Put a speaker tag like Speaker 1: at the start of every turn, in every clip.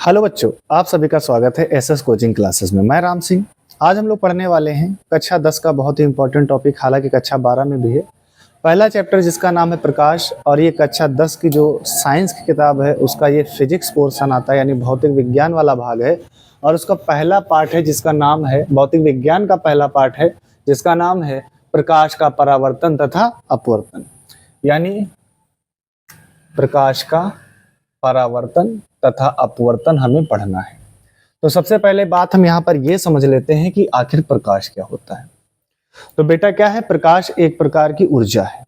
Speaker 1: Hello बच्चों, आप सभी का स्वागत है एसएस कोचिंग क्लासेस में। मैं राम सिंह। आज हम लोग पढ़ने वाले हैं कक्षा 10 का बहुत ही इंपॉर्टेंट टॉपिक, हालांकि कक्षा 12 में भी है। पहला चैप्टर जिसका नाम है प्रकाश, और ये कक्षा 10 की जो साइंस की किताब है उसका ये फिजिक्स पोर्शन आता है, यानी भौतिक विज्ञान वाला भाग है। और उसका पहला पार्ट है जिसका नाम है, भौतिक विज्ञान का पहला पार्ट है जिसका नाम है प्रकाश का परावर्तन तथा अपवर्तन। यानी प्रकाश का परावर्तन तथा अपवर्तन हमें पढ़ना है। तो सबसे पहले बात हम यहाँ पर ये समझ लेते हैं कि आखिर प्रकाश क्या होता है। तो बेटा क्या है, प्रकाश एक प्रकार की ऊर्जा है।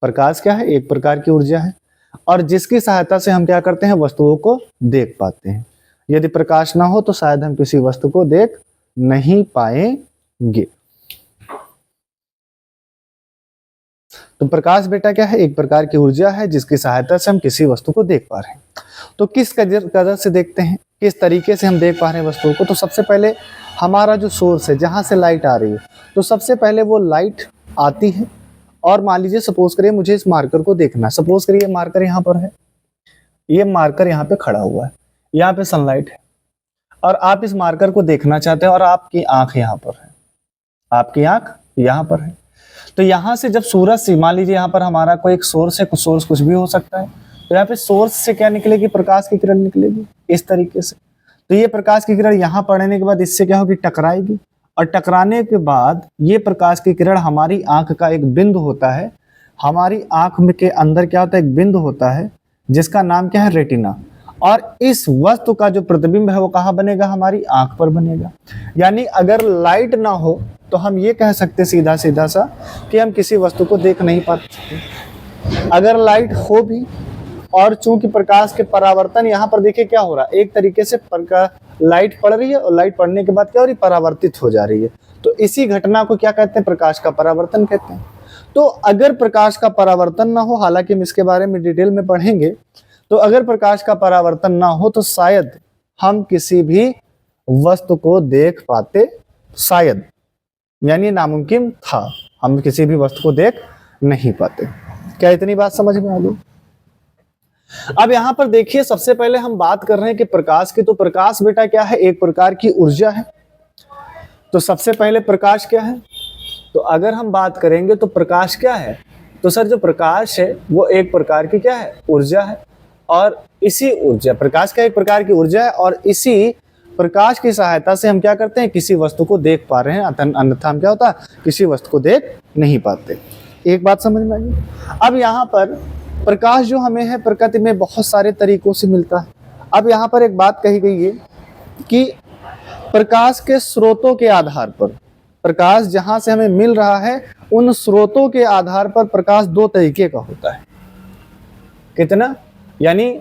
Speaker 1: प्रकाश क्या है, एक प्रकार की ऊर्जा है, और जिसकी सहायता से हम क्या करते हैं, वस्तुओं को देख पाते हैं। यदि प्रकाश ना हो तो शायद हम किसी वस्तु को देख नहीं पाएंगे। तो प्रकाश बेटा क्या है, एक प्रकार की ऊर्जा है जिसकी सहायता से हम किसी वस्तु को देख पा रहे हैं। तो किस कदर से देखते हैं, किस तरीके से हम देख पा रहे हैं वस्तुओं को। तो सबसे पहले हमारा जो सोर्स है, जहां से लाइट आ रही है, तो सबसे पहले वो लाइट आती है। और मान लीजिए सपोज करिए मुझे इस मार्कर को देखना है। सपोज करिए मार्कर यहाँ पर है, ये मार्कर यहाँ पे खड़ा हुआ है, यहाँ पे सनलाइट है, और आप इस मार्कर को देखना चाहते हैं, और आपकी आंख यहाँ पर है, आपकी आंख यहाँ पर है। तो यहाँ से जब सूरज से, मान लीजिए यहाँ पर हमारा कोई एक सोर्स है, सोर्स कुछ भी हो सकता है, तो यहाँ पे सोर्स से क्या निकलेगी, प्रकाश की किरण निकलेगी इस तरीके से। तो ये प्रकाश की किरण यहाँ पड़ने के बाद इससे क्या होगी, टकराएगी, और टकराने के बाद ये प्रकाश की किरण हमारी आंख का एक बिंदु होता है। हमारी आंख में के अंदर क्या होता है, एक बिंदु होता है जिसका नाम क्या है, रेटिना। और इस वस्तु का जो प्रतिबिंब है वो कहाँ बनेगा, हमारी आंख पर बनेगा। यानी अगर लाइट ना हो तो हम ये कह सकते सीधा सीधा सा कि हम किसी वस्तु को देख नहीं पाते। अगर लाइट हो भी, और चूंकि प्रकाश के परावर्तन यहाँ पर देखिए क्या हो रहा है, एक तरीके से लाइट पड़ रही है, और लाइट पड़ने के बाद क्या हो रही है, परावर्तित हो जा रही है। तो इसी घटना को क्या कहते हैं, प्रकाश का परावर्तन कहते हैं। तो अगर प्रकाश का परावर्तन ना हो, हालांकि हम इसके बारे में डिटेल में पढ़ेंगे, तो अगर प्रकाश का परावर्तन ना हो तो शायद हम किसी भी वस्तु को देख पाते, शायद, यानी नामुमकिन था, हम किसी भी वस्तु को देख नहीं पाते। क्या इतनी बात समझ में आ गई? अब यहां पर देखिए, सबसे पहले हम बात कर रहे हैं कि प्रकाश की। तो प्रकाश बेटा क्या है, एक प्रकार की ऊर्जा है। तो सबसे पहले प्रकाश क्या है, तो अगर हम बात करेंगे तो प्रकाश क्या है, तो सर जो प्रकाश है वो एक प्रकार की क्या है, ऊर्जा है। और इसी ऊर्जा, प्रकाश का एक प्रकार की ऊर्जा है, और इसी प्रकाश की सहायता से हम क्या करते हैं, किसी वस्तु को देख पा रहे हैं, अन्यथा हम क्या होता है, किसी वस्तु को देख नहीं पाते। एक बात समझ में आई? अब यहाँ पर प्रकाश जो हमें है प्रकृति में बहुत सारे तरीकों से मिलता है। अब यहाँ पर एक बात कही गई है कि प्रकाश के स्रोतों के आधार पर, प्रकाश जहां से हमें मिल रहा है उन स्रोतों के आधार पर प्रकाश दो तरीके का होता है। कितना, यानी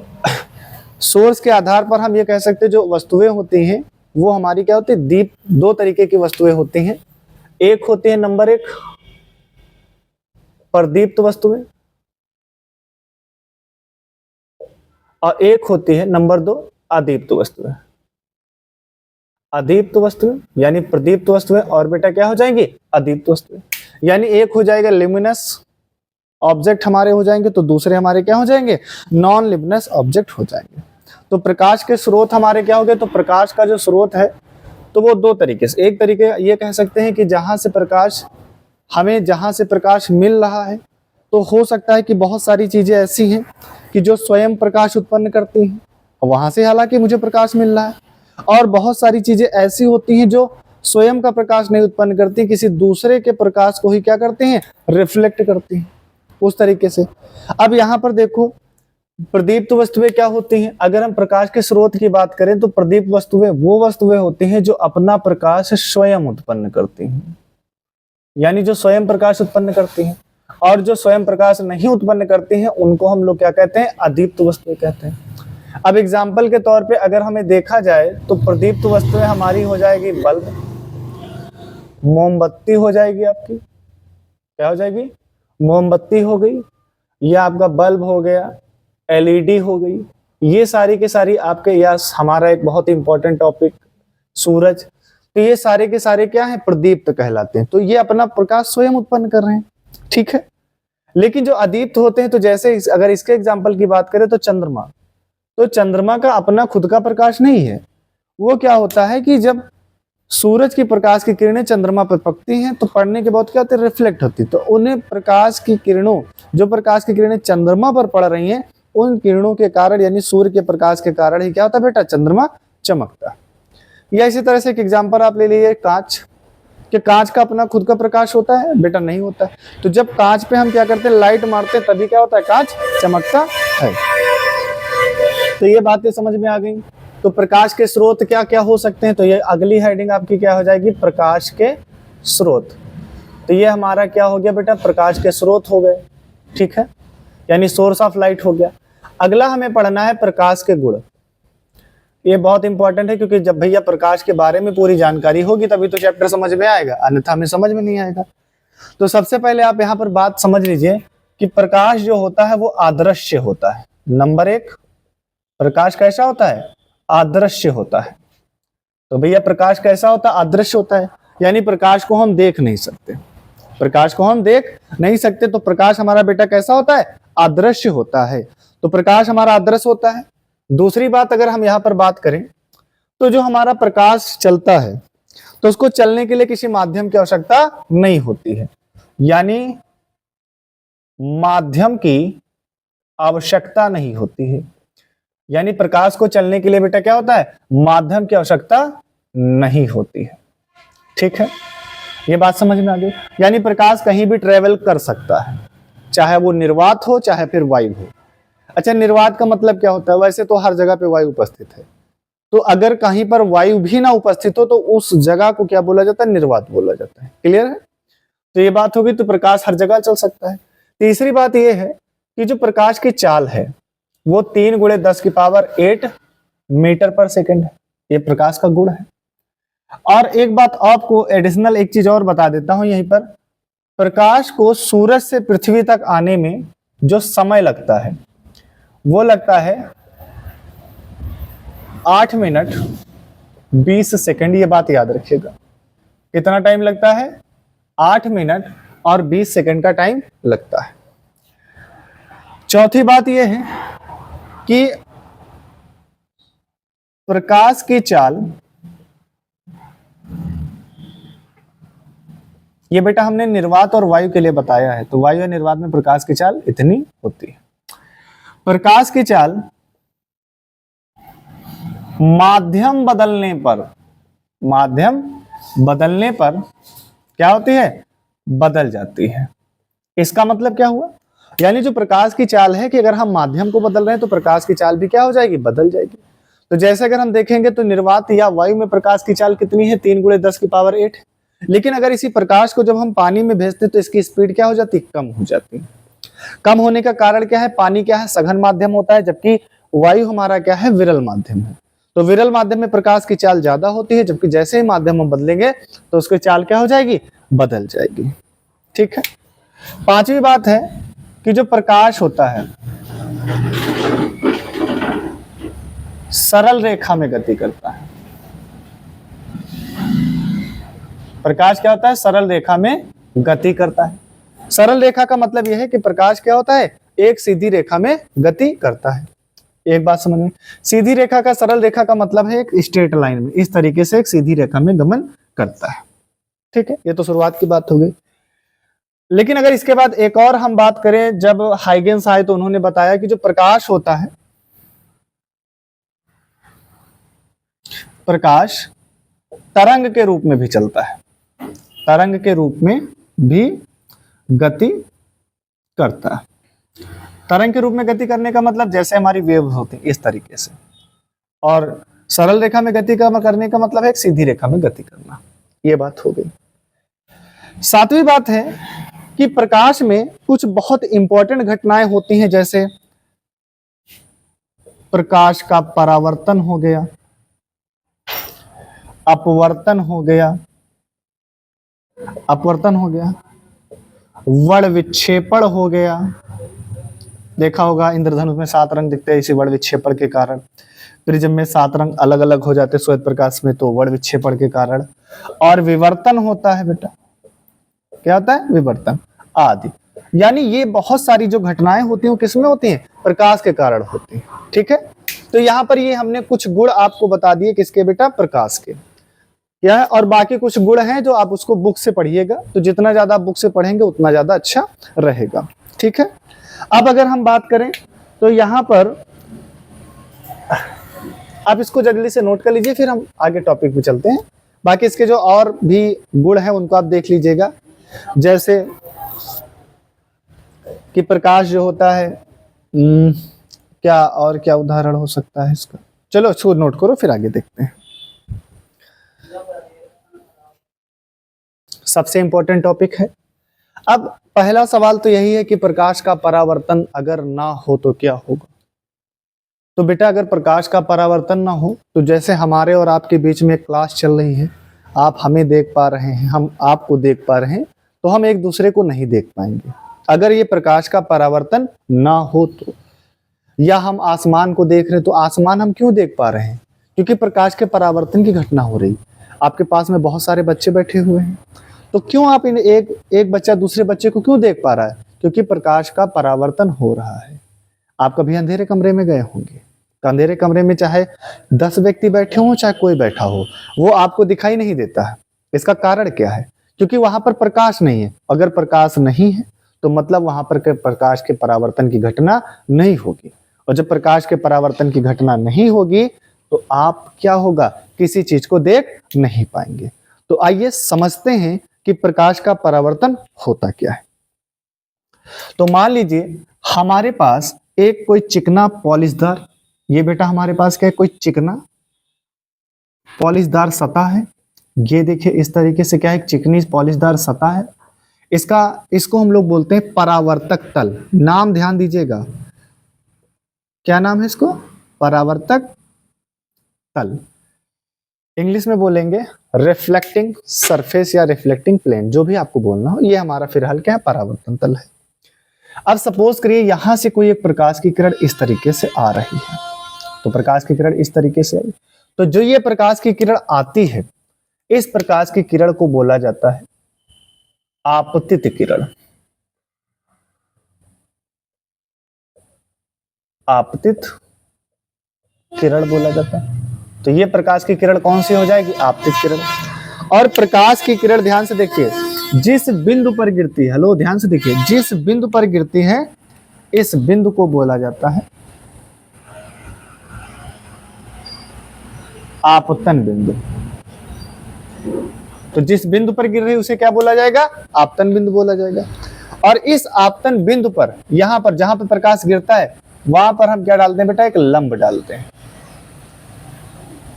Speaker 1: सोर्स के आधार पर हम ये कह सकते हैं जो वस्तुएं होती हैं वो हमारी क्या होती है, दीप। दो तरीके की वस्तुएं होती हैं, एक होती है नंबर एक प्रदीप्त वस्तुएं, और एक होती है नंबर दो अदीप्त वस्तुएं। अदीप्त वस्तुएं यानी प्रदीप्त वस्तुएं, और बेटा क्या हो जाएंगी, अदीप्त वस्तुएं। यानी एक हो जाएगा लिमिनस ऑब्जेक्ट हमारे हो जाएंगे, तो दूसरे हमारे क्या हो जाएंगे, नॉन लिमिनस ऑब्जेक्ट हो जाएंगे। तो प्रकाश के स्रोत हमारे क्या हो गए, तो प्रकाश का जो स्रोत है तो वो दो तरीके से, एक तरीके ये कह सकते हैं कि जहां से प्रकाश, हमें जहां से प्रकाश मिल रहा है, तो हो सकता है कि बहुत सारी चीजें ऐसी हैं कि जो स्वयं प्रकाश उत्पन्न करती हैं, वहां से हालांकि मुझे प्रकाश मिल रहा है। और बहुत सारी चीजें ऐसी होती हैं जो स्वयं का प्रकाश नहीं उत्पन्न करती, किसी दूसरे के प्रकाश को ही क्या करते हैं, रिफ्लेक्ट करती हैं, उस तरीके से। अब यहाँ पर देखो, प्रदीप्त वस्तुएं क्या होती हैं, अगर हम प्रकाश के स्रोत की बात करें तो प्रदीप्त वस्तुएं वो वस्तुएं होती हैं जो अपना प्रकाश स्वयं उत्पन्न करती हैं, यानी जो स्वयं प्रकाश उत्पन्न करती हैं। और जो स्वयं प्रकाश नहीं उत्पन्न करती हैं उनको हम लोग क्या कहते हैं, अदीप्त वस्तुएं कहते हैं। अब एग्जाम्पल के तौर पे अगर हमें देखा जाए तो प्रदीप्त वस्तुएं हमारी हो जाएगी बल्ब, मोमबत्ती हो जाएगी, आपकी क्या हो जाएगी, मोमबत्ती हो गई, या आपका बल्ब हो गया, एलईडी हो गई। ये सारी के सारी आपके, या हमारा एक बहुत ही इंपॉर्टेंट टॉपिक सूरज, तो ये सारे के सारे क्या हैं, प्रदीप्त कहलाते हैं। तो ये अपना प्रकाश स्वयं उत्पन्न कर रहे हैं, ठीक है। लेकिन जो अदीप्त होते हैं, तो जैसे अगर इसके एग्जाम्पल की बात करें तो चंद्रमा, तो चंद्रमा का अपना खुद का प्रकाश नहीं है। वो क्या होता है कि जब सूरज की प्रकाश की किरणें चंद्रमा पर पड़ती हैं तो पड़ने के बाद क्या होती है, रिफ्लेक्ट होती है। तो उन्हें प्रकाश की किरणों, जो प्रकाश की किरणें चंद्रमा पर पड़ रही हैं, उन किरणों के कारण यानी सूर्य के प्रकाश के कारण ही क्या होता है बेटा, चंद्रमा चमकता। या इसी तरह से एक एग्जांपल आप ले लीजिए कांच, कि कांच का अपना खुद का प्रकाश होता है बेटा, नहीं होता है। तो जब कांच पे हम क्या करते हैं, लाइट मारते हैं, तभी क्या होता है, कांच चमकता है। तो ये बातें समझ में आ गई। तो प्रकाश के स्रोत क्या क्या हो सकते हैं, तो ये अगली हेडिंग आपकी क्या हो जाएगी, प्रकाश के स्रोत। तो ये हमारा क्या हो गया बेटा, प्रकाश के स्रोत हो गए, ठीक है, यानी सोर्स ऑफ लाइट हो गया। अगला हमें पढ़ना है प्रकाश के गुण। ये बहुत इंपॉर्टेंट है, क्योंकि जब भैया प्रकाश के बारे में पूरी जानकारी होगी तभी तो चैप्टर समझ में आएगा, अन्यथा हमें समझ में नहीं आएगा। तो सबसे पहले आप यहाँ पर बात समझ लीजिए कि प्रकाश जो होता है वो आदृश्य होता है। नंबर एक, प्रकाश कैसा होता है, आदृश्य होता है। तो भैया प्रकाश कैसा होता है, अदृश्य होता है, यानी प्रकाश को हम देख नहीं सकते। प्रकाश को हम देख नहीं सकते, तो प्रकाश हमारा बेटा कैसा होता है, अदृश्य होता है। तो प्रकाश हमारा अदृश्य होता है। दूसरी बात अगर हम यहाँ पर बात करें, तो जो हमारा प्रकाश चलता है तो उसको चलने के लिए किसी माध्यम की आवश्यकता नहीं होती है, यानी माध्यम की आवश्यकता नहीं होती है। यानी प्रकाश को चलने के लिए बेटा क्या होता है, माध्यम की आवश्यकता नहीं होती है, ठीक है, ये बात समझ में आ गई। यानी प्रकाश कहीं भी ट्रेवल कर सकता है, चाहे वो निर्वात हो चाहे फिर वायु हो। अच्छा, निर्वात का मतलब क्या होता है, वैसे तो हर जगह पे वायु उपस्थित है, तो अगर कहीं पर वायु भी ना उपस्थित हो तो उस जगह को क्या बोला जाता है, निर्वात बोला जाता है। क्लियर है, तो ये बात होगी। तो प्रकाश हर जगह चल सकता है। तीसरी बात ये है कि जो प्रकाश की चाल है वो 3 × 10⁸ मीटर पर सेकंड है। ये प्रकाश का गुण है। और एक बात आपको एडिशनल एक चीज और बता देता हूं यहीं पर, प्रकाश को सूरज से पृथ्वी तक आने में जो समय लगता है वो लगता है 8 मिनट 20 सेकंड। ये बात याद रखिएगा, कितना टाइम लगता है, 8 मिनट और 20 सेकंड का टाइम लगता है। चौथी बात यह है कि प्रकाश की चाल, ये बेटा हमने निर्वात और वायु के लिए बताया है, तो वायु और निर्वात में प्रकाश की चाल इतनी होती है। प्रकाश की चाल माध्यम बदलने पर क्या होती है, बदल जाती है। इसका मतलब क्या हुआ, यानी जो प्रकाश की चाल है कि अगर हम माध्यम को बदल रहे हैं तो प्रकाश की चाल भी क्या हो जाएगी, बदल जाएगी। तो जैसे अगर हम देखेंगे तो निर्वात या वायु में प्रकाश की चाल कितनी है, 3 × 10⁸। लेकिन अगर इसी प्रकाश को जब हम पानी में भेजते तो इसकी स्पीड क्या हो जाती, कम हो जाती। कम होने का कारण क्या है, पानी क्या है, सघन माध्यम होता है, जबकि वायु हमारा क्या है, विरल माध्यम है। तो विरल माध्यम में प्रकाश की चाल ज्यादा होती है, जबकि जैसे ही माध्यम हम बदलेंगे तो उसकी चाल क्या हो जाएगी, बदल जाएगी, ठीक है। पांचवी बात है कि जो प्रकाश होता है सरल रेखा में गति करता है। प्रकाश क्या होता है, सरल रेखा में गति करता है। सरल रेखा का मतलब यह है कि प्रकाश क्या होता है, एक सीधी रेखा में गति करता है। एक बात समझ में, सीधी रेखा का, सरल रेखा का मतलब है एक स्ट्रेट लाइन में इस तरीके से एक सीधी रेखा में गमन करता है, ठीक है। ये तो शुरुआत की बात हो गई। लेकिन अगर इसके बाद एक और हम बात करें, जब हाइगेंस आए तो उन्होंने बताया कि जो प्रकाश होता है, प्रकाश तरंग के रूप में भी चलता है, तरंग के रूप में भी गति करता है। तरंग के रूप में गति करने का मतलब जैसे हमारी वेव्स होती है इस तरीके से, और सरल रेखा में गति करने का मतलब है एक सीधी रेखा में गति करना। ये बात हो गई। सातवीं बात है कि प्रकाश में कुछ बहुत इंपॉर्टेंट घटनाएं होती हैं, जैसे प्रकाश का परावर्तन हो गया, अपवर्तन हो गया, वर्ण विक्षेपण हो गया। देखा होगा इंद्रधनुष में 7 रंग दिखते हैं इसी वर्ण विक्षेपण के कारण। प्रिज्म में 7 रंग अलग अलग हो जाते श्वेत प्रकाश में, तो वर्ण विक्षेपण के कारण। और विवर्तन होता है बेटा, क्या होता है, विवर्तन आदि। यानी ये बहुत सारी जो घटनाएं होती हैं वो किसमें होती हैं, प्रकाश के कारण होती हैं, ठीक है। तो यहाँ पर ये हमने कुछ गुण आपको बता दिए, किसके बेटा? प्रकाश के। क्या है? और बाकी कुछ गुण हैं जो आप उसको बुक से पढ़िएगा, तो जितना ज्यादा आप बुक से पढ़ेंगे उतना ज्यादा अच्छा रहेगा। ठीक है, अब अगर हम बात करें तो यहाँ पर आप इसको जल्दी से नोट कर लीजिए, फिर हम आगे टॉपिक पे चलते हैं। बाकी इसके जो और भी गुण हैं उनको आप देख लीजिएगा, जैसे कि प्रकाश जो होता है, क्या और क्या उदाहरण हो सकता है इसका? चलो इसको नोट करो, फिर आगे देखते हैं। सबसे इंपॉर्टेंट टॉपिक है। अब पहला सवाल तो यही है कि प्रकाश का परावर्तन अगर ना हो तो क्या होगा? तो बेटा अगर प्रकाश का परावर्तन ना हो तो जैसे हमारे और आपके बीच में एक क्लास चल रही है, आप हमें देख पा रहे हैं, हम आपको देख पा रहे हैं, तो हम एक दूसरे को नहीं देख पाएंगे अगर ये प्रकाश का परावर्तन ना हो तो। या हम आसमान को देख रहे हैं, तो आसमान हम क्यों देख पा रहे हैं? क्योंकि प्रकाश के परावर्तन की घटना हो रही। आपके पास में बहुत सारे बच्चे बैठे हुए हैं, तो क्यों आप इन एक बच्चा दूसरे बच्चे को क्यों देख पा रहा है? क्योंकि प्रकाश का परावर्तन हो रहा है। आप कभी अंधेरे कमरे में गए होंगे, तो अंधेरे कमरे में चाहे 10 व्यक्ति बैठे हों, चाहे कोई बैठा हो, वो आपको दिखाई नहीं देता है। इसका कारण क्या है? क्योंकि वहां पर प्रकाश नहीं है। अगर प्रकाश नहीं है तो मतलब वहां पर प्रकाश के परावर्तन की घटना नहीं होगी, और जब प्रकाश के परावर्तन की घटना नहीं होगी तो आप क्या होगा? किसी चीज को देख नहीं पाएंगे। तो आइए समझते हैं कि प्रकाश का परावर्तन होता क्या है। तो मान लीजिए हमारे पास एक कोई चिकना पॉलिशदार, ये बेटा हमारे पास क्या है? कोई चिकना पॉलिशदार सतह है। ये देखिए इस तरीके से क्या है? चिकनी पॉलिशदार सतह है। इसको हम लोग बोलते हैं परावर्तक तल। नाम ध्यान दीजिएगा, क्या नाम है इसको? परावर्तक तल। इंग्लिश में बोलेंगे रिफ्लेक्टिंग सरफेस या रिफ्लेक्टिंग प्लेन, जो भी आपको बोलना हो। ये हमारा फिलहाल क्या है? परावर्तन तल है। अब सपोज करिए यहां से कोई एक प्रकाश की किरण इस तरीके से आ रही है, तो प्रकाश की किरण इस तरीके से आई, तो जो ये प्रकाश की किरण आती है, इस प्रकाश की किरण को बोला जाता है आपतित किरण। आपतित किरण बोला जाता है। तो ये प्रकाश की किरण कौन सी हो जाएगी? आपतित किरण। और प्रकाश की किरण ध्यान से देखिए, जिस बिंदु पर गिरती है, हेलो ध्यान से देखिए, जिस बिंदु पर गिरती है, इस बिंदु को बोला जाता है आपतन बिंदु। तो जिस बिंदु पर गिर रही है उसे क्या बोला जाएगा? आपतन बिंदु बोला जाएगा। और इस आपतन बिंदु पर, यहां पर जहां पर प्रकाश गिरता है, वहां पर हम क्या डालते हैं बेटा? एक लंब डालते हैं।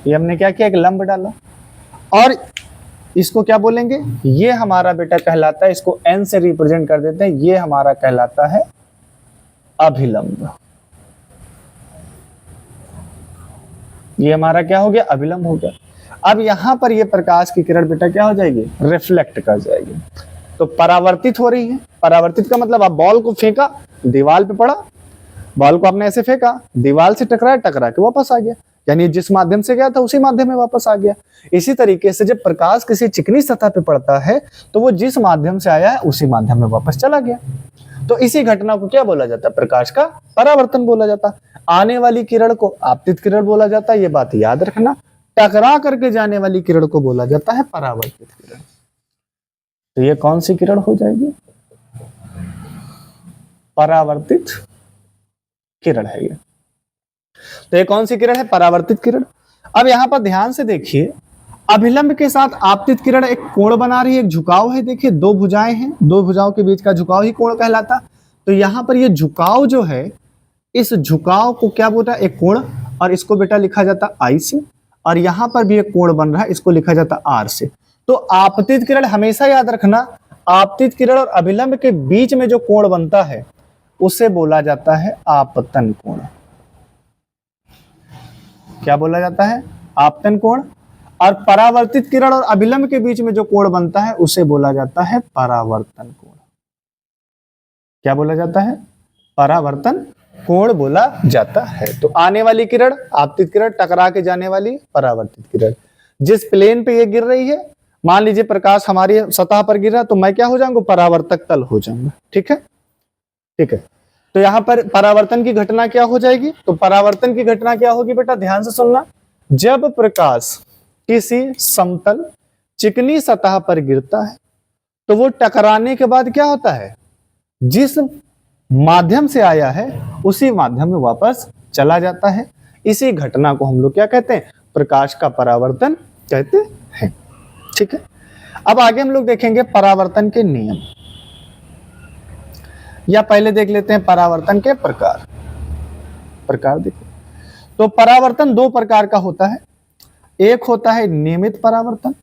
Speaker 1: ये हमने क्या किया? एक लंब डाला। और इसको क्या बोलेंगे? ये हमारा बेटा कहलाता है, इसको n से रिप्रेजेंट कर देते हैं, ये हमारा कहलाता है अभिलंब। ये हमारा क्या हो गया? अभिलंब हो गया। अब यहां पर ये प्रकाश की किरण बेटा क्या हो जाएगी? रिफ्लेक्ट कर जाएगी। तो परावर्तित हो रही है। परावर्तित का मतलब आप बॉल को फेंका, दीवार पे पड़ा, बॉल को आपने ऐसे फेंका, दीवार से टकराया, टकरा के वापस आ गया, यानी जिस माध्यम से गया था उसी माध्यम में वापस आ गया। इसी तरीके से जब प्रकाश किसी चिकनी सतह पे पड़ता है तो वो जिस माध्यम से आया है उसी माध्यम में वापस चला गया। तो इसी घटना को क्या बोला जाता है? प्रकाश का परावर्तन बोला जाता है। आने वाली किरण को आपतित किरण बोला जाता है, ये बात याद रखना। टकरा करके जाने वाली किरण को बोला जाता है परावर्तित किरण। तो ये कौन सी किरण हो जाएगी? परावर्तित किरण है ये। तो ये कौन सी किरण है? परावर्तित किरण। अब यहां पर ध्यान से देखिए, अभिलंब के साथ आपतित किरण एक कोण बना रही है, एक झुकाव है। देखिए दो भुजाएं हैं, दो भुजाओं के बीच का झुकाव ही कोण कहलाता। तो यहां पर ये झुकाव जो है, इस झुकाव को क्या बोलता है? एक कोण। और इसको बेटा लिखा जाता आई से, और यहां पर भी एक कोण बन रहा है, इसको लिखा जाता आर से। तो आपतित किरण, हमेशा याद रखना, आपतित किरण और अभिलंब के बीच में जो कोण बनता है उसे बोला जाता है आपतन कोण। क्या बोला जाता है? आपतन कोण। और परावर्तित किरण और अभिलंब के बीच में जो कोण बनता है उसे बोला जाता है परावर्तन कोण। क्या बोला जाता है? परावर्तन कोण बोला जाता है। तो आने वाली किरण आपतित किरण, टकरा के जाने वाली परावर्तित किरण। जिस प्लेन पे ये गिर रही है, मान लीजिए प्रकाश हमारी सतह पर गिर रहा है, तो मैं क्या हो जाऊंगा? परावर्तक तल हो जाऊंगा। ठीक है, ठीक है। तो यहाँ पर परावर्तन की घटना क्या हो जाएगी? तो परावर्तन की घटना क्या होगी बेटा, ध्यान से सुनना। जब प्रकाश किसी समतल चिकनी सतह पर गिरता है तो वो टकराने के बाद क्या होता है, जिस माध्यम से आया है उसी माध्यम में वापस चला जाता है। इसी घटना को हम लोग क्या कहते हैं, प्रकाश का परावर्तन कहते हैं। ठीक है, अब आगे हम लोग देखेंगे परावर्तन के नियम, या पहले देख लेते हैं परावर्तन के प्रकार। देखो, तो परावर्तन दो प्रकार का होता है। एक होता है नियमित परावर्तन।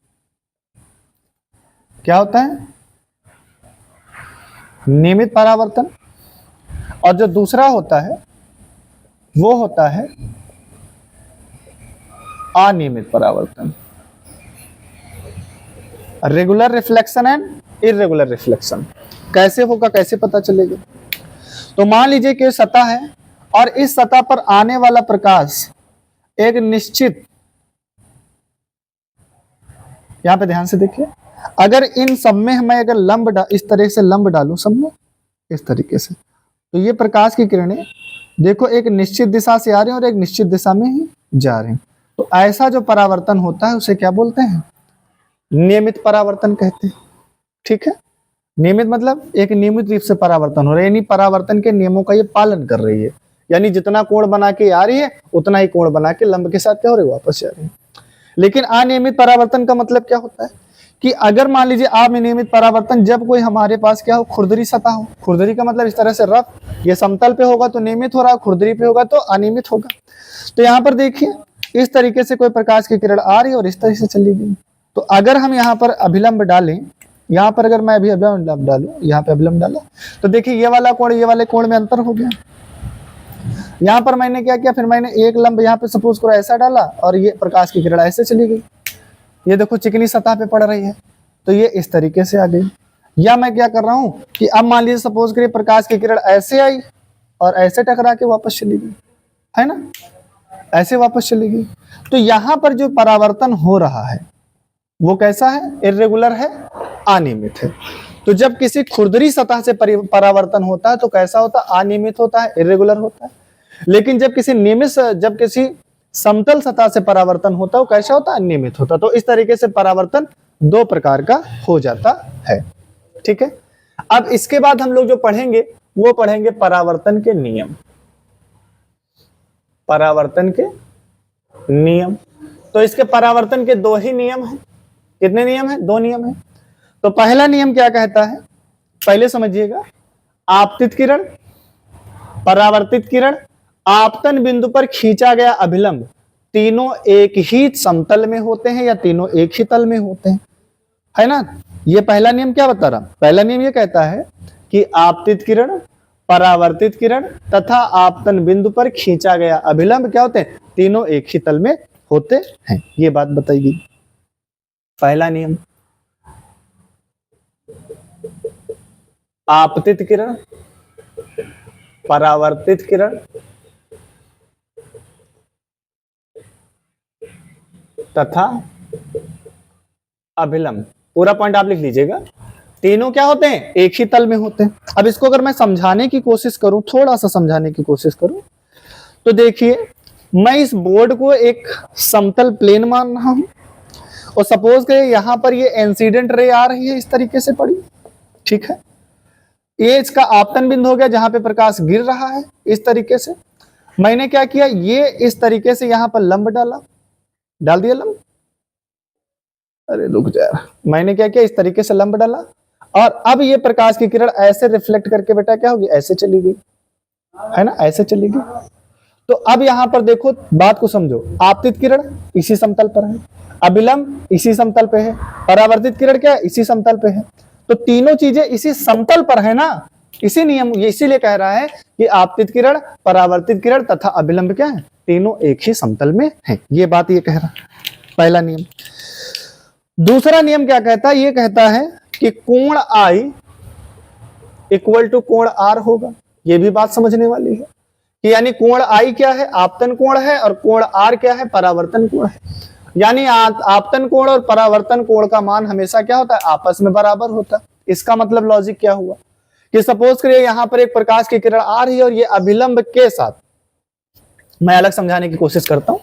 Speaker 1: क्या होता है? नियमित परावर्तन। और जो दूसरा होता है वो होता है अनियमित परावर्तन। Regular reflection and irregular reflection. कैसे होगा, कैसे पता चलेगा? तो मान लीजिए कि सतह है और इस सतह पर आने वाला प्रकाश एक निश्चित, यहां पे ध्यान से देखिए, अगर इन सब में मैं अगर लंब इस तरह से लंब डालूं सब में इस तरीके से, तो ये प्रकाश की किरणें देखो एक निश्चित दिशा से आ रही हैं और एक निश्चित दिशा में ही जा रही हैं। तो ऐसा जो परावर्तन होता है उसे क्या बोलते हैं? नियमित परावर्तन कहते हैं। ठीक है, नियमित मतलब एक नियमित रूप से परावर्तन हो रहा है, यानी परावर्तन के नियमों का ये पालन कर रही है, यानी जितना कोण बना के आ रही है उतना ही कोण बना के लंब के साथ क्या हो रही है, वापस जा रही है। लेकिन अनियमित परावर्तन का मतलब क्या होता है कि अगर मान लीजिए अनियमित परावर्तन, जब कोई हमारे पास क्या हो, खुरदरी सतह हो। खुरदरी का मतलब इस तरह से रफ, ये समतल पे होगा तो नियमित हो रहा है, खुरदरी पे होगा तो अनियमित होगा। तो यहाँ पर देखिए इस तरीके से कोई प्रकाश की किरण आ रही है और इस तरह से चली गई। तो अगर हम यहाँ पर अभिलंब डालें, यहाँ पर अगर मैं अभी अभिलंब डालूं, यहाँ पे अभिलंब डाला तो देखिए ये वाला कोण ये वाले कोण में अंतर हो गया। यहाँ पर मैंने क्या किया, फिर मैंने एक लंब यहाँ पे सपोज करो ऐसा डाला और ये प्रकाश की किरण ऐसे चली गई। ये देखो चिकनी सतह पे पड़ रही है तो ये इस तरीके से आ गई। या मैं क्या कर रहा हूं कि अब मान लीजिए सपोज करिए प्रकाश की किरण ऐसे आई और ऐसे टकरा के वापस चली गई, है ना, ऐसे वापस चली गई। तो यहां पर जो परावर्तन हो रहा है वो कैसा है, इर्रेगुलर है, अनियमित है। तो जब किसी खुरदरी सतह से परावर्तन होता है तो कैसा होता है, अनियमित होता है, इर्रेगुलर होता है। लेकिन जब किसी समतल सतह से परावर्तन होता है वो कैसा होता है, अनियमित होता है। तो इस तरीके से परावर्तन दो प्रकार का हो जाता है। ठीक है, अब इसके बाद हम लोग जो पढ़ेंगे वो पढ़ेंगे परावर्तन के नियम। परावर्तन के नियम, तो इसके परावर्तन के दो ही नियम हैं। कितने नियम हैं? दो नियम हैं। तो पहला नियम क्या कहता है, पहले समझिएगा। आपतित किरण, परावर्तित किरण, आपतन बिंदु पर खींचा गया अभिलंब, तीनों एक ही समतल में होते हैं या तीनों एक ही तल में होते हैं, है ना। ये पहला नियम क्या बता रहा, पहला नियम ये कहता है कि आपतित किरण, परावर्तित किरण तथा आपतन बिंदु पर खींचा गया अभिलंब क्या होते हैं, तीनों एक ही तल में होते हैं। ये बात बताई गई, पहला नियम। आपतित किरण, परावर्तित किरण तथा अभिलंब, पूरा पॉइंट आप लिख लीजिएगा, तीनों क्या होते हैं, एक ही तल में होते हैं। अब इसको अगर मैं समझाने की कोशिश करूं, थोड़ा सा समझाने की कोशिश करूं, तो देखिए मैं इस बोर्ड को एक समतल प्लेन मान रहा हूं और सपोज करिए यहां पर ये इंसिडेंट रे आ रही है इस तरीके से पड़ी, ठीक है। ये इसका आपतन बिंदु हो गया जहां पे प्रकाश गिर रहा है इस तरीके से। मैंने क्या किया, ये इस तरीके से यहां पर लंब डाल दिया लंब, अरे रुक जा, मैंने क्या किया, इस तरीके से लंब डाला और अब ये प्रकाश की किरण ऐसे रिफ्लेक्ट करके बेटा क्या होगी, ऐसे चली गई, है ना, ऐसे चली गई। तो अब यहां पर देखो, बात को समझो, आपतित किरण इसी समतल पर है, अभिलंब इसी समतल पे है, परावर्तित किरण क्या है, इसी समतल पे है। तो तीनों चीजें इसी समतल पर है ना, इसी नियम, ये इसीलिए कह रहा है कि आपतित किरण, परावर्तित किरण तथा अभिलंब क्या है, तीनों एक ही समतल में है। ये बात ये कह रहा है, पहला नियम। दूसरा नियम क्या कहता है, ये कहता है कि कोण I इक्वल टू कोण R होगा। ये भी बात समझने वाली है कि यानी कोण I क्या है, आपतन कोण है, और कोण R क्या है, परावर्तन कोण है। यानी आपतन कोण और परावर्तन कोण का मान हमेशा क्या होता है, आपस में बराबर होता है। इसका मतलब लॉजिक क्या हुआ कि सपोज करिए यहां पर एक प्रकाश की किरण आ रही है और ये अभिलंब के साथ, मैं अलग समझाने की कोशिश करता हूं।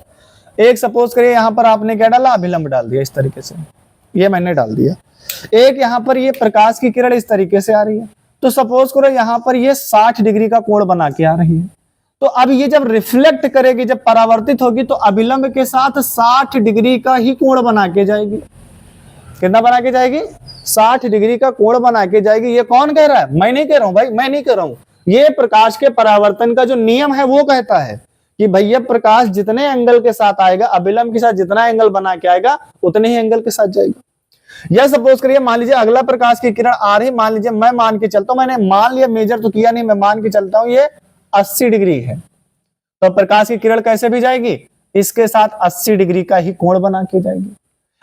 Speaker 1: एक सपोज करिए यहां पर आपने क्या डाला, अभिलंब डाल दिया इस तरीके से, ये मैंने डाल दिया। एक यहां पर ये प्रकाश की किरण इस तरीके से आ रही है, तो सपोज करो यहां पर ये 60 डिग्री का कोण बना के आ रही है। तो अब ये जब रिफ्लेक्ट करेगी, जब परावर्तित होगी, तो अभिलंब के साथ 60 डिग्री का ही कोण बना के जाएगी। कितना बना के जाएगी? 60 डिग्री का कोण बना के जाएगी। ये कौन कह रहा है? मैं नहीं कह रहा हूं भाई, मैं नहीं कह रहा हूं। ये प्रकाश के परावर्तन का जो नियम है वो कहता है कि भैया प्रकाश जितने एंगल के साथ आएगा, अभिलंब के साथ जितना एंगल बना के आएगा उतने ही एंगल के साथ जाएगा। या सपोज करिए मान लीजिए अगला प्रकाश की किरण आ रही, मान लीजिए मैं मान के चलता हूं, मैंने मान लिया, मेजर तो किया नहीं, मैं मान के चलता हूं ये 80 डिग्री है, तो प्रकाश की किरण कैसे भी जाएगी? इसके साथ 80 डिग्री का ही कोण बना के जाएगी।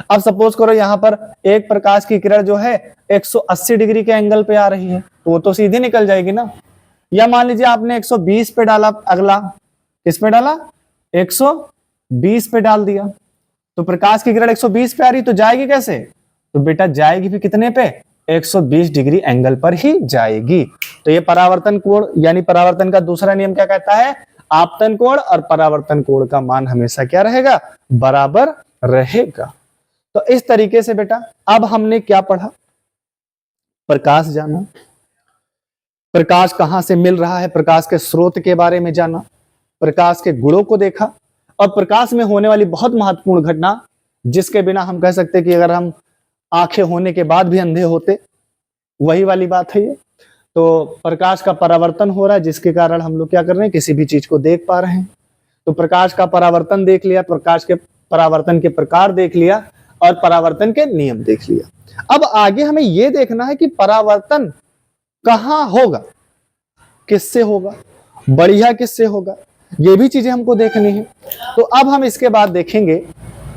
Speaker 1: अब सपोज करो यहां पर एक प्रकाश की किरण जो है 180 डिग्री के एंगल पे आ रही है, तो वो तो सीधी निकल जाएगी ना। या मान लीजिए आपने 120 पे डाला, अगला किस पे डाला? 120 पे डाल दिया, तो प्रकाश की किरण 120 पे आ रही, तो जाएगी कैसे? तो बेटा जाएगी भी कितने पे? 120 डिग्री एंगल पर ही जाएगी। तो ये परावर्तन कोण, यानी परावर्तन का दूसरा नियम क्या कहता है? आपतन कोण और परावर्तन कोण का मान हमेशा क्या रहेगा? बराबर रहेगा। तो इस तरीके से बेटा अब हमने क्या पढ़ा? प्रकाश जाना, प्रकाश कहां से मिल रहा है, प्रकाश के स्रोत के बारे में जाना, प्रकाश के गुणों को देखा, और प्रकाश में होने वाली बहुत महत्वपूर्ण घटना जिसके बिना हम कह सकते कि अगर हम आंखें होने के बाद भी अंधे होते, वही वाली बात है ये। तो प्रकाश का परावर्तन हो रहा है, जिसके कारण हम लोग क्या कर रहे हैं? किसी भी चीज को देख पा रहे हैं। तो प्रकाश का परावर्तन देख लिया, प्रकाश के परावर्तन के प्रकार देख लिया, और परावर्तन के नियम देख लिया। अब आगे हमें यह देखना है कि परावर्तन कहां होगा, किससे होगा, बढ़िया किससे होगा, ये भी चीजें हमको देखनी है। तो अब हम इसके बाद देखेंगे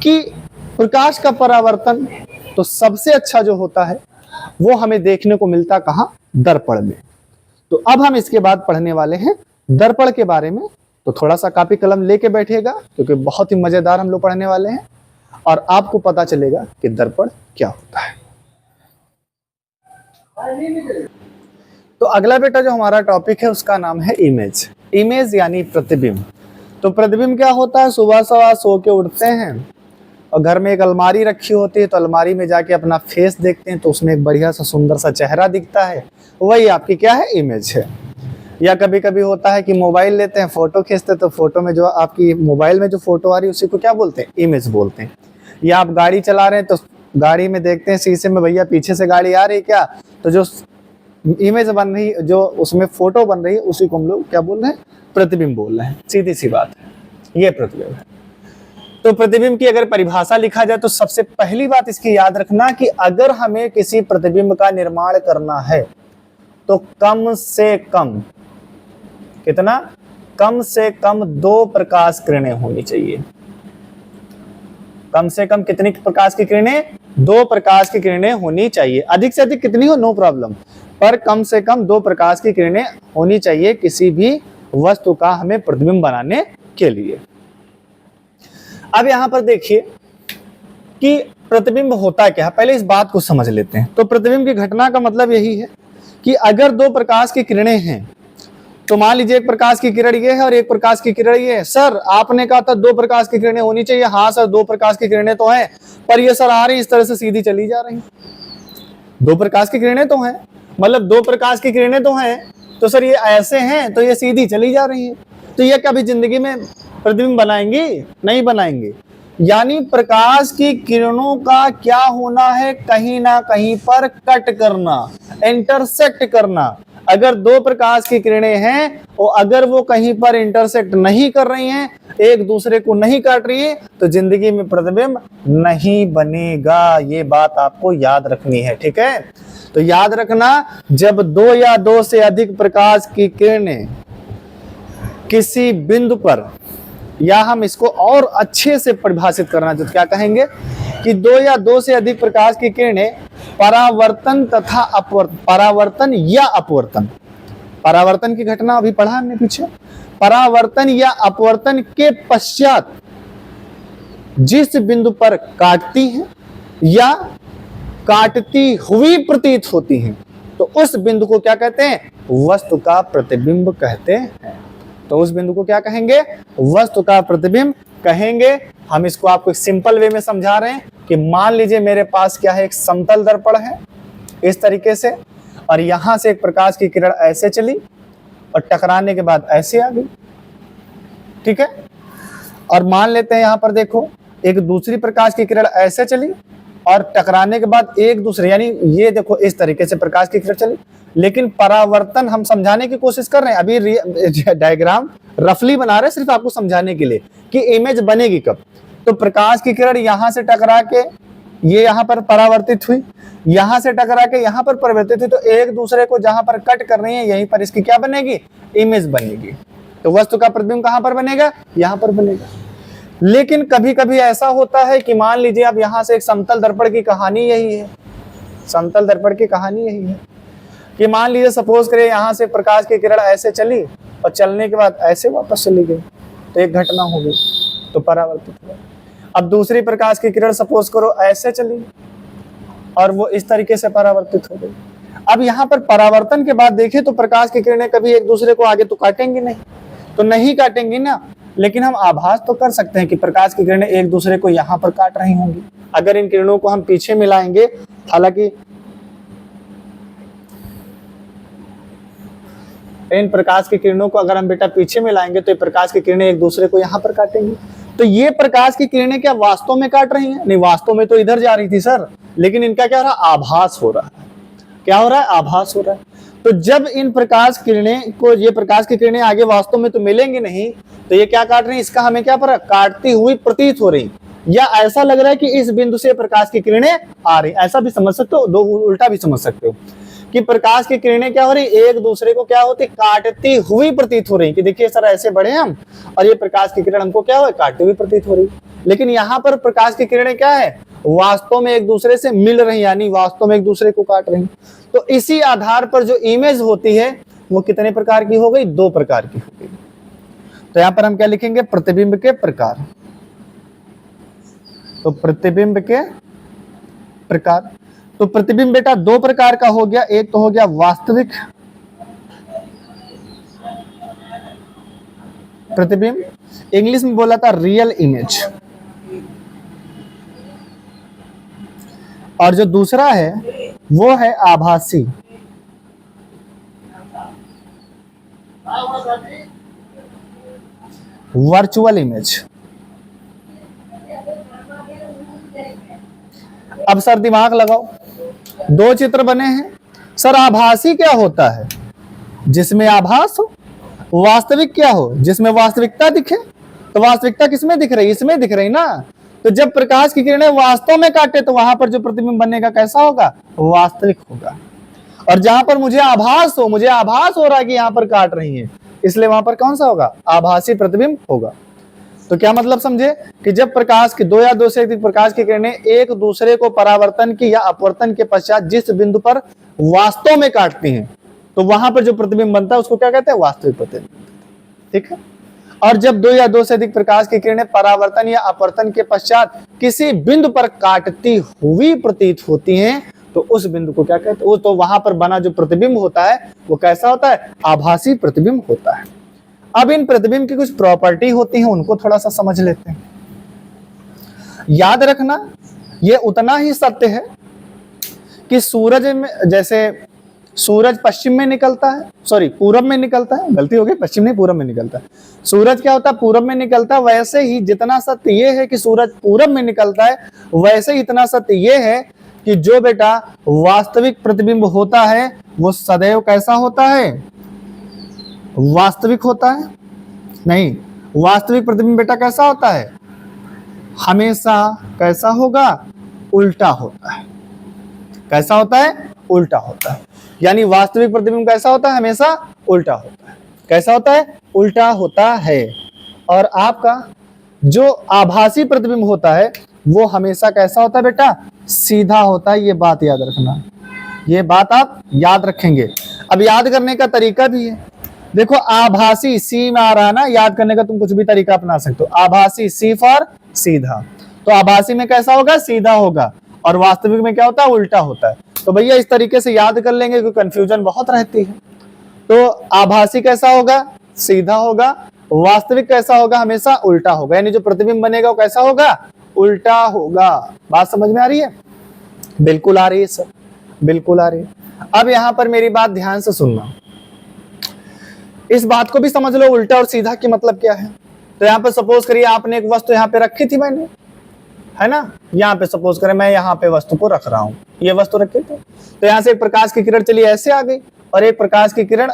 Speaker 1: कि प्रकाश का परावर्तन तो सबसे अच्छा जो होता है वो हमें देखने को मिलता कहां? दर्पण में। तो अब हम इसके बाद पढ़ने वाले हैं दर्पण के बारे में। तो थोड़ा सा कॉपी कलम लेके बैठिएगा, क्योंकि बहुत ही मजेदार हम लोग पढ़ने वाले हैं और आपको पता चलेगा कि दर्पण क्या होता है। तो अगला बेटा जो हमारा टॉपिक है उसका नाम है इमेज। इमेज यानी प्रतिबिंब। तो प्रतिबिंब क्या होता है? सुबह सुबह सो के उठते हैं और घर में एक अलमारी रखी होती है, तो अलमारी में जाके अपना फेस देखते हैं, तो उसमें एक बढ़िया सा सुंदर सा चेहरा दिखता है, वही आपकी क्या है? इमेज है। या कभी कभी होता है कि मोबाइल लेते हैं, फोटो खींचते हैं, तो फोटो में जो आपकी मोबाइल में जो फोटो आ रही है उसी को क्या बोलते हैं? इमेज बोलते हैं। या आप गाड़ी चला रहे हैं तो गाड़ी में देखते हैं शीशे में, भैया पीछे से गाड़ी आ रही है क्या, तो जो इमेज बन रही, जो उसमें फोटो बन रही है, उसी को हम लोग क्या बोल रहे हैं? प्रतिबिंब बोल रहे हैं। सीधी सी बात है, ये प्रतिबिंब है। तो प्रतिबिंब की अगर परिभाषा लिखा जाए तो सबसे पहली बात इसकी याद रखना कि अगर हमें किसी प्रतिबिंब का निर्माण करना है तो कम से कम कितना? कम से कम 2 प्रकाश किरणें होनी चाहिए। कम से कम कितनी प्रकाश की किरणें? 2 प्रकाश की किरणें होनी चाहिए। अधिक से अधिक कितनी हो, नो प्रॉब्लम, पर कम से कम 2 प्रकाश की किरणें होनी चाहिए किसी भी वस्तु का हमें प्रतिबिंब बनाने के लिए। अब यहां पर देखिए कि प्रतिबिंब होता क्या है, पहले इस बात को समझ लेते हैं। तो प्रतिबिंब की घटना का मतलब यही है कि अगर 2 प्रकाश की किरणें हैं, तो मान लीजिए एक प्रकाश की किरण ये है और एक प्रकाश की किरण ये है। सर आपने कहा था 2 प्रकाश की किरणें होनी चाहिए। हाँ सर 2 प्रकाश की किरणें तो हैं, पर ये सर आ रही इस तरह से सीधी चली जा रही। 2 प्रकाश की किरणें तो हैं, मतलब 2 प्रकाश की किरणें तो हैं, तो सर ये ऐसे हैं तो ये सीधी चली जा रही है, तो ये कभी जिंदगी में प्रतिबिंब बनाएंगी? नहीं बनाएंगे। यानी प्रकाश की किरणों का क्या होना है? कहीं ना कहीं पर कट करना, इंटरसेक्ट करना। अगर 2 प्रकाश की किरणें हैं और अगर वो कहीं पर इंटरसेक्ट नहीं कर रही हैं, एक दूसरे को नहीं काट रही है, तो जिंदगी में प्रतिबिंब नहीं बनेगा। ये बात आपको याद रखनी है, ठीक है? तो याद रखना, जब 2 या 2 से अधिक प्रकाश की किरणें किसी बिंदु पर, या हम इसको और अच्छे से परिभाषित करना तो क्या कहेंगे कि 2 या 2 से अधिक प्रकाश की किरणें परावर्तन तथा अपवर्तन, परावर्तन या अपवर्तन, परावर्तन की घटना अभी पढ़ा हमने पीछे, परावर्तन या अपवर्तन के पश्चात जिस बिंदु पर काटती हैं या काटती हुई प्रतीत होती हैं, तो उस बिंदु को क्या कहते हैं? वस्तु का प्रतिबिंब कहते हैं। तो उस बिंदु को क्या कहेंगे? वस्तु का प्रतिबिंब कहेंगे। हम इसको आपको सिंपल वे में समझा रहे हैं कि मान लीजिए मेरे पास क्या है, एक समतल दर्पण है इस तरीके से, और यहां से एक प्रकाश की किरण ऐसे चली और टकराने के बाद ऐसे आ गई, ठीक है। और मान लेते हैं यहां पर देखो एक दूसरी प्रकाश की किरण ऐसे चली और टकराने के बाद एक दूसरे, यानी ये देखो इस तरीके से प्रकाश की किरण चली, लेकिन परावर्तन हम समझाने की कोशिश कर रहे हैं। अभी डायग्राम रफली बना रहे हैं सिर्फ आपको समझाने के लिए कि इमेज बनेगी कब। तो प्रकाश की किरण यहां से टकरा के ये यहां पर परावर्तित हुई, यहां से टकरा के यहां पर परिवर्तित हुई, तो एक दूसरे को जहां पर कट कर रही है यहीं पर इसकी क्या बनेगी? इमेज बनेगी। तो वस्तु का प्रतिबिंब कहां पर बनेगा? यहां पर बनेगा। लेकिन कभी कभी ऐसा होता है कि मान लीजिए अब यहां से एक समतल दर्पण की कहानी यही है, समतल दर्पण की कहानी यही है कि मान लीजिए सपोज करें यहां से प्रकाश की किरण ऐसे चली और चलने के बाद ऐसे वापस चली गई, तो एक घटना हो गई, तो परावर्तित हुआ। अब दूसरी प्रकाश की किरण सपोज करो ऐसे चली और वो इस तरीके से परावर्तित हो गई। अब यहाँ पर परावर्तन के बाद देखें तो प्रकाश की किरणें कभी एक दूसरे को आगे तो काटेंगी नहीं, तो नहीं काटेंगी ना, लेकिन हम आभास तो कर सकते हैं कि प्रकाश की किरणें एक दूसरे को यहाँ पर काट रही होंगी। अगर इन किरणों को हम पीछे मिलाएंगे, हालांकि इन प्रकाश की किरणों को अगर हम बेटा पीछे मिलाएंगे तो ये प्रकाश की किरणें एक दूसरे को यहाँ पर काटेंगी। तो ये प्रकाश की किरणें क्या वास्तव में काट रही हैं? नहीं, वास्तव में तो इधर जा रही थी सर, लेकिन इनका क्या हो रहा है? आभास हो रहा है। क्या हो रहा है? आभास हो रहा है। तो जब इन प्रकाश किरणें को, ये प्रकाश की किरणें आगे वास्तव में तो मिलेंगी नहीं, तो ये क्या काट रही है? इसका हमें क्या पता? काटती हुई प्रतीत हो रही, या ऐसा लग रहा है कि इस बिंदु से प्रकाश की किरणें आ रही। ऐसा भी समझ सकते हो, दो उल्टा भी समझ सकते हो कि प्रकाश की किरणें क्या हो रही? एक दूसरे को क्या होती? काटती हुई प्रतीत हो रही कि देखिए सर ऐसे बढ़े हम, और ये प्रकाश की किरण हमको क्या हो? काटती हुई प्रतीत हो रही। लेकिन यहाँ पर प्रकाश की किरणें क्या है? वास्तव में एक दूसरे से मिल रही, यानी वास्तव में एक दूसरे को काट रही। तो इसी आधार पर जो इमेज होती है वो कितने प्रकार की हो गई? 2 प्रकार की हो गई। तो यहां पर हम क्या लिखेंगे? प्रतिबिंब के प्रकार। तो प्रतिबिंब के प्रकार, तो प्रतिबिंब बेटा 2 प्रकार का हो गया। एक तो हो गया वास्तविक प्रतिबिंब, इंग्लिश में बोला था रियल इमेज, और जो दूसरा है वो है आभासी वर्चुअल इमेज। अब सर दिमाग लगाओ, 2 चित्र बने हैं सर। आभासी क्या होता है? जिसमें आभास हो। वास्तविक क्या हो? जिसमें वास्तविकता दिखे। तो वास्तविकता किसमें दिख रही? इसमें दिख रही ना। तो जब प्रकाश की किरणें वास्तव में काटे तो वहां पर जो प्रतिबिंब बनेगा कैसा होगा? वास्तविक होगा। और जहां पर मुझे आभास हो रहा है कि यहां पर काट रही है, इसलिए वहां पर कौन सा होगा? आभासी प्रतिबिंब होगा। तो क्या मतलब समझे कि जब प्रकाश की 2 या 2 से अधिक प्रकाश की किरणें एक दूसरे को परावर्तन की या अपवर्तन के पश्चात जिस बिंदु पर वास्तव में काटती हैं, तो वहां पर जो प्रतिबिंब बनता है उसको क्या कहते हैं? वास्तविक प्रतिबिंब। ठीक है। और जब 2 या 2 से अधिक प्रकाश की किरणें परावर्तन या अपवर्तन के पश्चात किसी बिंदु पर काटती हुई प्रतीत होती हैं, तो उस बिंदु को क्या कहते हैं? तो वहां पर बना जो प्रतिबिंब होता है वो कैसा होता है? आभासी प्रतिबिंब होता है। अब इन प्रतिबिंब की कुछ प्रॉपर्टी होती हैं, उनको थोड़ा सा समझ लेते हैं। याद रखना ये उतना ही सत्य है कि सूरज में, जैसे सूरज पश्चिम में निकलता है, सॉरी पूरब में निकलता है, गलती हो गई, पश्चिम नहीं पूरब में निकलता है। सूरज क्या होता है? पूरब में निकलता है। वैसे ही जितना सत्य ये है कि सूरज पूरब में निकलता है, वैसे ही इतना सत्य ये है कि जो बेटा वास्तविक प्रतिबिंब होता है वो सदैव कैसा होता है? वास्तविक होता है। नहीं, वास्तविक प्रतिबिंब बेटा कैसा होता है? हमेशा कैसा होगा? उल्टा होता है। कैसा होता है? उल्टा होता है। यानी वास्तविक प्रतिबिंब कैसा होता है? हमेशा उल्टा होता है। कैसा होता है? उल्टा होता है। और आपका जो आभासी प्रतिबिंब होता है वो हमेशा कैसा होता है बेटा? सीधा होता है। ये बात याद रखना, ये बात आप याद रखेंगे। अब याद करने का तरीका भी है। देखो आभासी, सी में आ रहा है ना, याद करने का तुम कुछ भी तरीका अपना सकते हो। आभासी, सी फॉर सीधा। तो आभासी में कैसा होगा? सीधा होगा। और वास्तविक में क्या होता है? उल्टा होता है। तो भैया इस तरीके से याद कर लेंगे क्योंकि कंफ्यूजन बहुत रहती है। तो आभासी कैसा होगा, सीधा होगा। वास्तविक कैसा होगा, हमेशा उल्टा होगा, यानी जो प्रतिबिंब बनेगा वो कैसा होगा, उल्टा होगा। बात समझ में आ रही है? बिल्कुल आ रही है सर, बिल्कुल आ रही है। अब यहां पर मेरी बात ध्यान से सुनना, इस बात को भी समझ लो उल्टा और सीधा की मतलब क्या है। तो यहाँ पे सपोज करिए आपने एक वस्तु यहाँ पे रखी थी मैंने, है ना, यहाँ पे सपोज करें मैं यहाँ पे वस्तु को रख रहा हूँ, ये वस्तु रखी थी, तो यहाँ से एक प्रकाश की किरण चली ऐसे आ गई और एक प्रकाश की किरण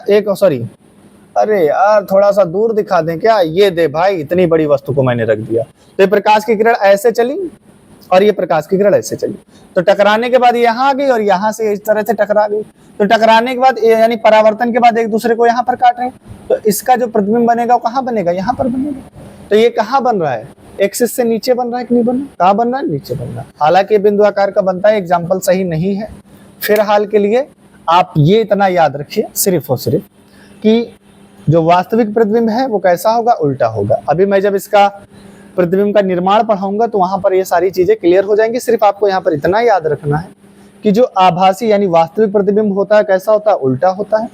Speaker 1: अरे यार थोड़ा सा दूर दिखा दें क्या, ये दे भाई, इतनी बड़ी वस्तु को मैंने रख दिया। तो ये प्रकाश की किरण ऐसे चली और ये प्रकाश की किरण ऐसे चली, तो टकराने के बाद यहाँ आ गई और यहाँ से इस तरह से टकरा गई। तो टकराने के बाद यानी परावर्तन के बाद एक दूसरे को यहाँ पर काट रहे हैं, तो इसका जो प्रतिबिंब बनेगा वो कहाँ बनेगा, यहाँ पर बनेगा। तो ये कहाँ बन रहा है, एक्सिस से नीचे बन रहा है कि नहीं बन रहा, कहाँ बन रहा है, नीचे बन रहा है। हालांकि बिंदु आकार का बनता है, एग्जाम्पल सही नहीं है। फिर हाल के लिए आप ये इतना याद रखिए सिर्फ और सिर्फ कि जो वास्तविक प्रतिबिंब है वो कैसा होगा, उल्टा होगा। अभी मैं जब इसका प्रतिबिंब का निर्माण पढ़ाऊंगा तो वहां पर ये सारी चीजें क्लियर हो जाएंगी। सिर्फ आपको यहाँ पर इतना याद रखना है कि जो आभासी यानी वास्तविक प्रतिबिंब होता है कैसा होता है, उल्टा होता है।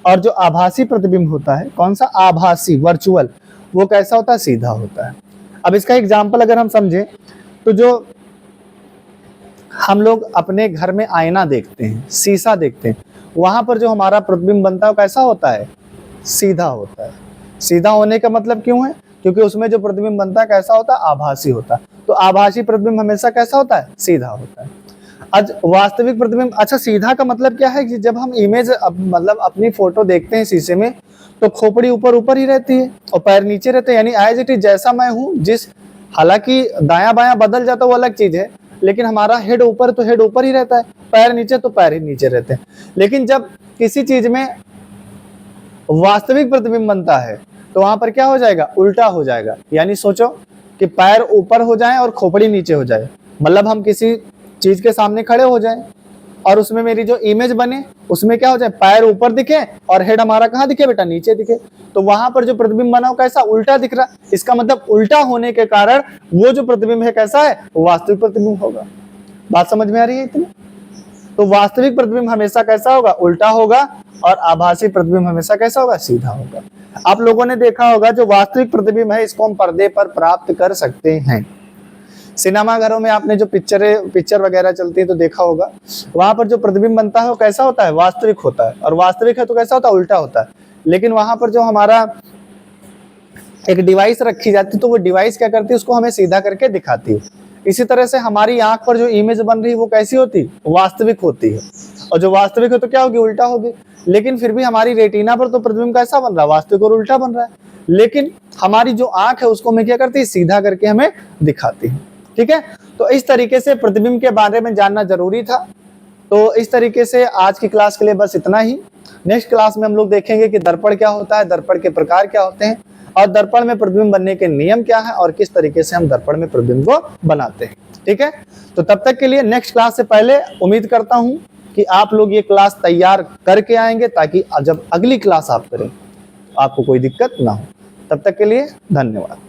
Speaker 1: और जो आभासी प्रतिबिंब होता है, कौन सा, आभासी वर्चुअल, वो कैसा होता है, सीधा होता है। अब इसका एग्जाम्पल अगर हम समझें तो जो हम लोग अपने घर में आईना देखते हैं, शीशा देखते हैं, वहां पर जो हमारा प्रतिबिंब बनता है वो कैसा होता है, सीधा होता है। सीधा होने का मतलब क्यों है, क्योंकि उसमें जो प्रतिबिंब बनता है कैसा होता है, आभासी होता है। तो आभासी प्रतिबिंब हमेशा कैसा होता है, सीधा होता है। आज वास्तविक प्रतिबिंब, अच्छा सीधा का मतलब क्या है कि जब हम इमेज मतलब अपनी फोटो देखते हैं शीशे में तो खोपड़ी ऊपर ऊपर ही रहती है और पैर नीचे रहते हैं, यानी एज इट इज जैसा मैं हूँ, जिस हालांकि दायां बायां बदल जाता है वो अलग चीज है, लेकिन हमारा हेड ऊपर तो हेड ऊपर ही रहता है, पैर नीचे तो पैर ही नीचे रहते हैं। लेकिन जब किसी चीज में वास्तविक प्रतिबिंब बनता है तो वहां पर क्या हो जाएगा, उल्टा हो जाएगा। यानी सोचो कि पैर ऊपर हो जाए और खोपड़ी नीचे हो जाए, मतलब हम किसी चीज के सामने खड़े हो जाएं और उसमें मेरी जो इमेज बने उसमें क्या हो जाए, पैर ऊपर दिखे और हेड हमारा कहाँ दिखे बेटा, नीचे दिखे। तो वहां पर जो प्रतिबिंब बना हो कैसा, उल्टा दिख रहा। इसका मतलब उल्टा होने के कारण वो जो प्रतिबिंब है कैसा है, वो वास्तविक प्रतिबिंब होगा। बात समझ में आ रही है इतनी? तो वास्तविक प्रतिबिंब हमेशा कैसा होगा, उल्टा होगा, और आभासी प्रतिबिंब हमेशा कैसा होगा, सीधा होगा। आप लोगों ने देखा होगा जो वास्तविक प्रतिबिंब है इसको हम पर्दे पर प्राप्त कर सकते हैं। सिनेमा घरों में आपने जो पिक्चर वगैरह चलती है तो देखा होगा, वहां पर जो प्रतिबिंब बनता है वो कैसा होता है, वास्तविक होता है। और वास्तविक है तो कैसा होता है, उल्टा होता है। लेकिन वहां पर जो हमारा एक डिवाइस रखी जाती है तो वो डिवाइस क्या करती है, उसको हमें सीधा करके दिखाती है। इसी तरह से हमारी आंख पर जो इमेज बन रही है वो कैसी होती है, वास्तविक होती है। और जो वास्तविक है तो क्या होगी, उल्टा होगी। लेकिन फिर भी हमारी रेटिना पर तो प्रतिबिंब कैसा बन रहा है, वास्तविक और उल्टा बन रहा है। लेकिन हमारी जो आंख है उसको हमें क्या करती है, सीधा करके हमें दिखाती है। ठीक है, तो इस तरीके से प्रतिबिंब के बारे में जानना जरूरी था। तो इस तरीके से आज की क्लास के लिए बस इतना ही। नेक्स्ट क्लास में हम लोग देखेंगे कि दर्पण क्या होता है, दर्पण के प्रकार क्या होते हैं, और दर्पण में प्रतिबिंब बनने के नियम क्या है, और किस तरीके से हम दर्पण में प्रतिबिंब को बनाते हैं। ठीक है, तो तब तक के लिए नेक्स्ट क्लास से पहले उम्मीद करता हूं कि आप लोग ये क्लास तैयार करके आएंगे, ताकि जब अगली क्लास आप करें आपको कोई दिक्कत ना हो। तब तक के लिए धन्यवाद।